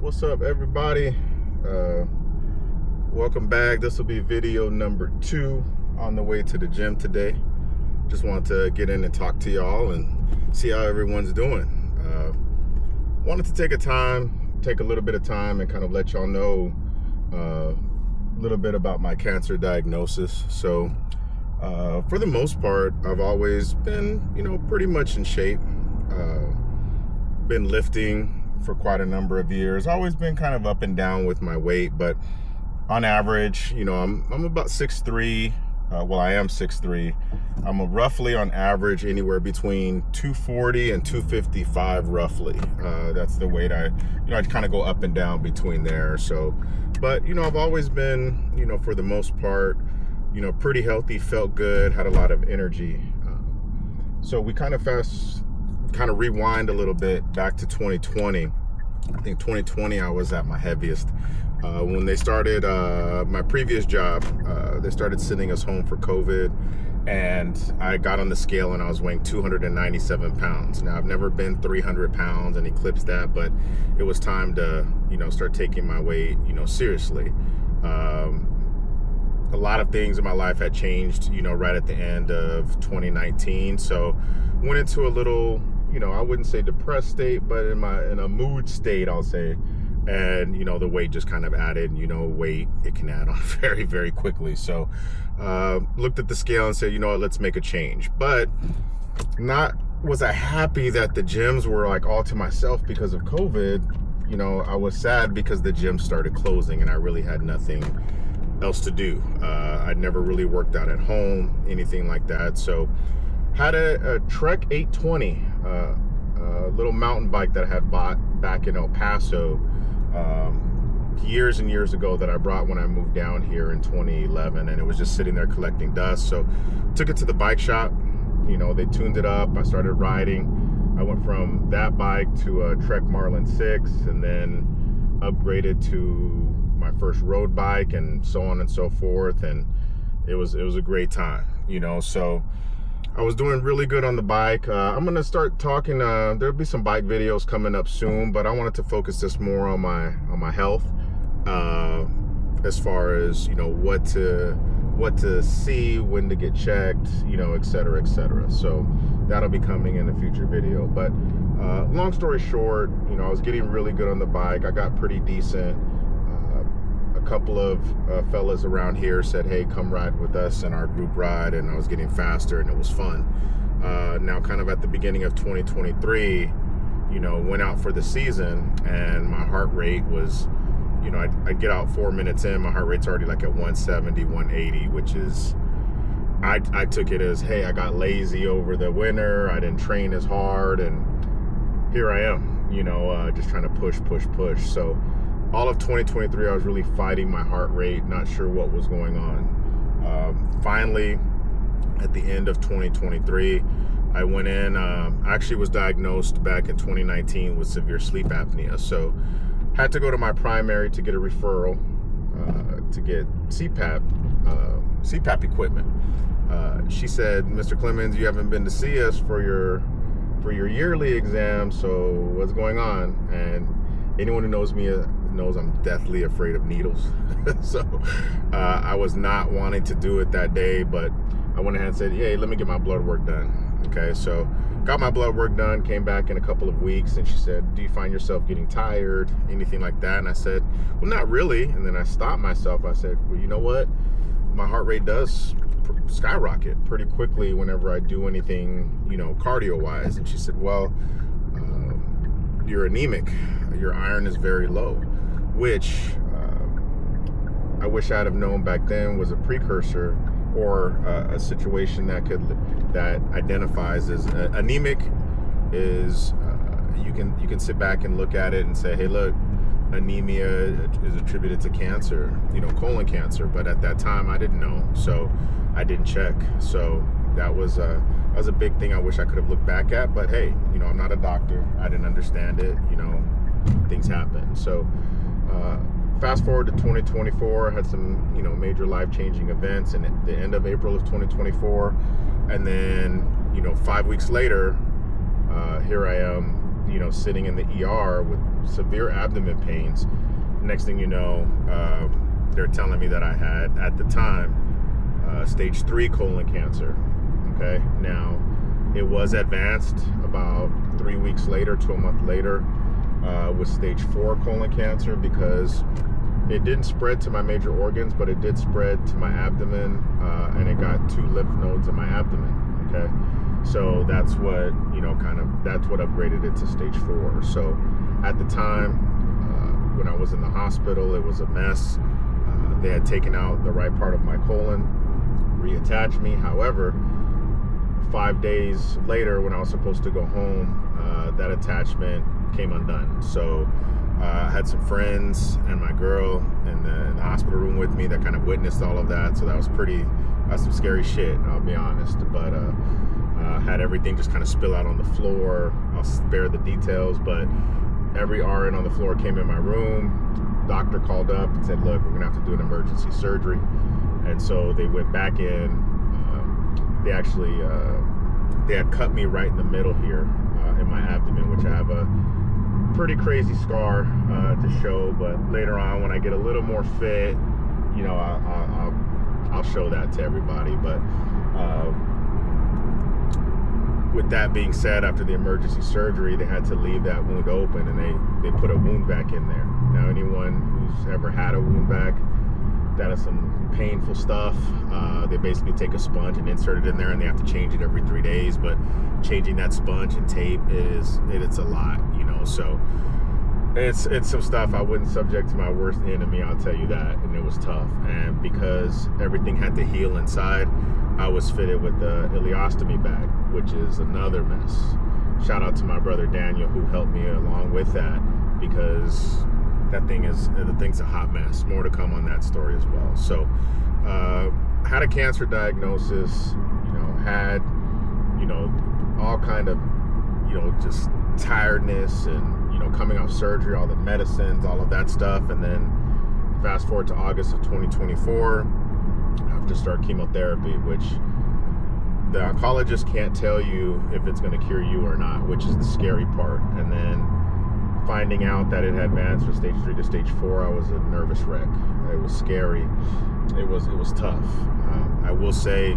What's up, everybody? Welcome back. This will be video number 2 on the way to the gym today. Just wanted to get in and talk to y'all and see how everyone's doing. Wanted to take a little bit of time and kind of let y'all know a little bit about my cancer diagnosis. So for the most part, I've always been, pretty much in shape. Been lifting for quite a number of years. Always been kind of up and down with my weight, but on average, I'm about 6'3". I am 6'3". I'm roughly on average anywhere between 240 and 255 roughly. That's the weight I kind of go up and down between there. So, but I've always been, for the most part, pretty healthy, felt good, had a lot of energy. So we kind of rewind a little bit back to 2020. I think 2020 I was at my heaviest. When they started my previous job, they started sending us home for COVID, and I got on the scale and I was weighing 297 pounds. Now, I've never been 300 pounds and eclipsed that, but it was time to, start taking my weight, seriously. A lot of things in my life had changed, right at the end of 2019. So went into a little, I wouldn't say depressed state, but in a mood state, I'll say. And, the weight just kind of added, weight, it can add on very, very quickly. So looked at the scale and said, let's make a change. But not was I happy that the gyms were like all to myself because of COVID. I was sad because the gym started closing and I really had nothing else to do. I'd never really worked out at home, anything like that. So had a Trek 820, a little mountain bike that I had bought back in El Paso years and years ago that I brought when I moved down here in 2011, and it was just sitting there collecting dust. So took it to the bike shop. They tuned it up. I started riding. I went from that bike to a Trek Marlin 6, and then upgraded to my first road bike, and so on and so forth. And it was a great time, so I was doing really good on the bike. I'm gonna start talking, there'll be some bike videos coming up soon, but I wanted to focus this more on my health, as far as what to see, when to get checked, et cetera. So that'll be coming in a future video. But long story short, I was getting really good on the bike. I got pretty decent. A couple of fellas around here said, hey, come ride with us in our group ride, and I was getting faster and it was fun. Now kind of at the beginning of 2023, went out for the season, and my heart rate was, I'd get out 4 minutes in, my heart rate's already like at 170, 180, which is, I took it as, hey, I got lazy over the winter, I didn't train as hard, and here I am, just trying to push. So all of 2023, I was really fighting my heart rate, not sure what was going on. Finally, at the end of 2023, I went in, I actually was diagnosed back in 2019 with severe sleep apnea. So had to go to my primary to get a referral to get CPAP equipment. She said, Mr. Clemens, you haven't been to see us for your yearly exam, so what's going on? And anyone who knows me knows I'm deathly afraid of needles. So I was not wanting to do it that day, but I went ahead and said, hey, let me get my blood work done. Okay, so got my blood work done, came back in a couple of weeks, and she said, do you find yourself getting tired, anything like that? And I said, well, not really. And then I stopped myself. I said, well, you know what? My heart rate does skyrocket pretty quickly whenever I do anything, cardio wise. And she said, well, you're anemic. Your iron is very low, which I wish I'd have known back then was a precursor, or a situation that identifies as anemic is you can sit back and look at it and say, hey, look, anemia is attributed to cancer, colon cancer. But at that time I didn't know, so I didn't check. So that was a big thing I wish I could have looked back at. But hey, I'm not a doctor. I didn't understand it. Things happen. So fast forward to 2024, had some major life-changing events in the end of April of 2024, and then 5 weeks later, here I am, sitting in the ER with severe abdomen pains. Next thing you know, they're telling me that I had, at the time, stage 3 colon cancer. Okay, now it was advanced about 3 weeks later to a month later with stage 4 colon cancer, because it didn't spread to my major organs, but it did spread to my abdomen, and it got 2 lymph nodes in my abdomen. Okay, so that's what, that's what upgraded it to stage 4. So at the time, when I was in the hospital, it was a mess. They had taken out the right part of my colon, reattached me. However, 5 days later, when I was supposed to go home, that attachment came undone. So I had some friends and my girl in the hospital room with me that kind of witnessed all of that. So that's some scary shit, I'll be honest. But had everything just kind of spill out on the floor. I'll spare the details, but every RN on the floor came in my room. Doctor called up and said, look, we're gonna have to do an emergency surgery. And so they went back in. They actually, they had cut me right in the middle here in my abdomen, which I have a pretty crazy scar to show. But later on, when I get a little more fit, I'll show that to everybody. But with that being said, after the emergency surgery, they had to leave that wound open, and they put a wound vac in there. Now, anyone who's ever had a wound vac, that is some painful stuff. They basically take a sponge and insert it in there, and they have to change it every 3 days. But changing that sponge and tape it's a lot, So it's some stuff I wouldn't subject to my worst enemy, I'll tell you that. And it was tough. And because everything had to heal inside, I was fitted with the ileostomy bag, which is another mess. Shout out to my brother Daniel, who helped me along with that, because the thing's a hot mess. More to come on that story as well. So had a cancer diagnosis, had all kind of just tiredness and coming off surgery, all the medicines, all of that stuff. And then fast forward to August of 2024, I have to start chemotherapy, which the oncologist can't tell you if it's going to cure you or not, which is the scary part. And then finding out that it had advanced from stage 3 to stage 4, I was a nervous wreck. It was scary. It was tough. I will say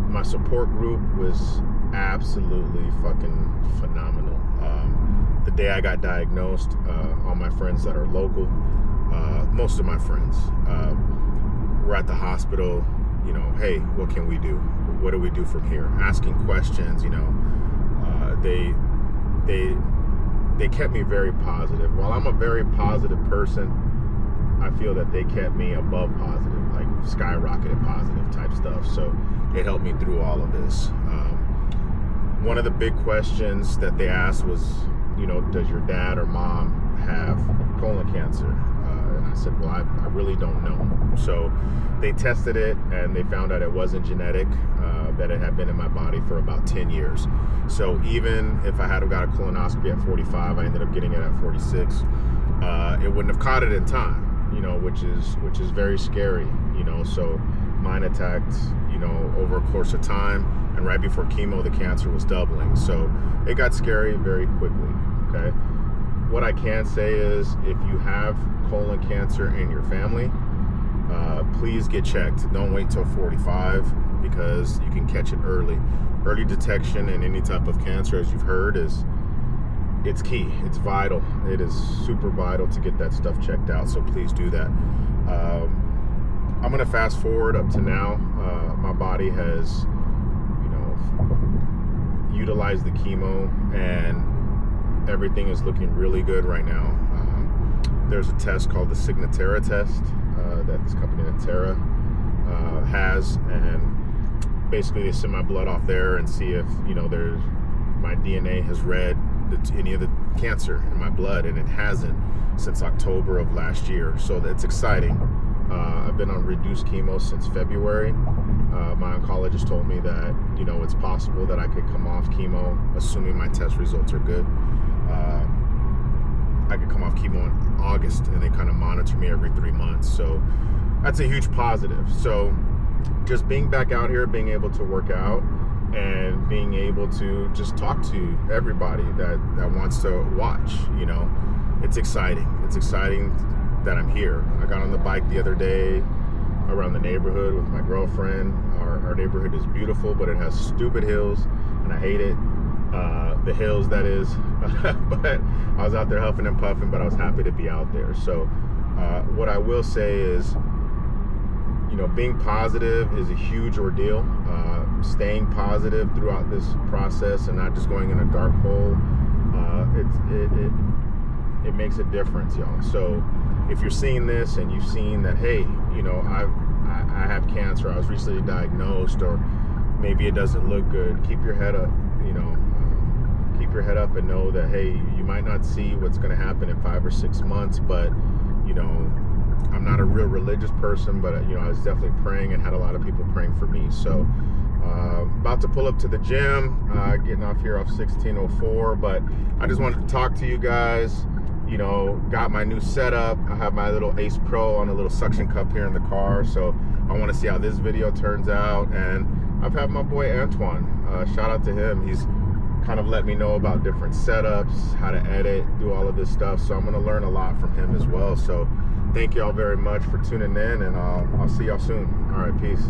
my support group was absolutely fucking phenomenal. The day I got diagnosed, all my friends that are local, most of my friends, were at the hospital. Hey, what can we do? What do we do from here? Asking questions. They kept me very positive. While I'm a very positive person, I feel that they kept me above positive, like skyrocketed positive type stuff. So it helped me through all of this. One of the big questions that they asked was, does your dad or mom have colon cancer? And I said, well, I really don't know. So they tested it, and they found out it wasn't genetic, that it had been in my body for about 10 years. So even if I had got a colonoscopy at 45, I ended up getting it at 46. It wouldn't have caught it in time, which is very scary, So mine attacked, over a course of time, and right before chemo, the cancer was doubling. So it got scary very quickly. Okay. What I can say is, if you have colon cancer in your family, please get checked. Don't wait till 45, because you can catch it early. Early detection in any type of cancer, as you've heard, it's key. It's vital. It is super vital to get that stuff checked out. So please do that. I'm going to fast forward up to now. My body has, utilized the chemo, and everything is looking really good right now. There's a test called the Signatera test that this company, Natera, has, and basically they send my blood off there and see if my DNA has read any of the cancer in my blood, and it hasn't since October of last year. So that's exciting. I've been on reduced chemo since February. My oncologist told me that it's possible that I could come off chemo, assuming my test results are good. I could come off chemo in August, and they kind of monitor me every 3 months. So that's a huge positive. So just being back out here, being able to work out, and being able to just talk to everybody that wants to watch. You know, it's exciting. It's exciting that I'm here. I got on the bike the other day around the neighborhood with my girlfriend. Our neighborhood is beautiful, but it has stupid hills, and I hate it. The hills, that is. But I was out there huffing and puffing, but I was happy to be out there. So what I will say is, you know, being positive is a huge ordeal. Staying positive throughout this process and not just going in a dark hole, it makes a difference, y'all. So if you're seeing this and you've seen that, hey, you know, I have cancer, I was recently diagnosed, or maybe it doesn't look good, keep your head up, you know, keep your head up and know that, hey, you might not see what's going to happen in 5 or 6 months, but, you know, I'm not a real religious person, but, you know, I was definitely praying and had a lot of people praying for me. So about to pull up to the gym, getting off here off 1604, but I just wanted to talk to you guys. You know, got my new setup. I have my little Ace Pro on a little suction cup here in the car, so I want to see how this video turns out. And I've had my boy Antoine, shout out to him. He's kind of let me know about different setups, how to edit, do all of this stuff, so I'm going to learn a lot from him as well. So thank you all very much for tuning in, and I'll see y'all soon. All right, peace.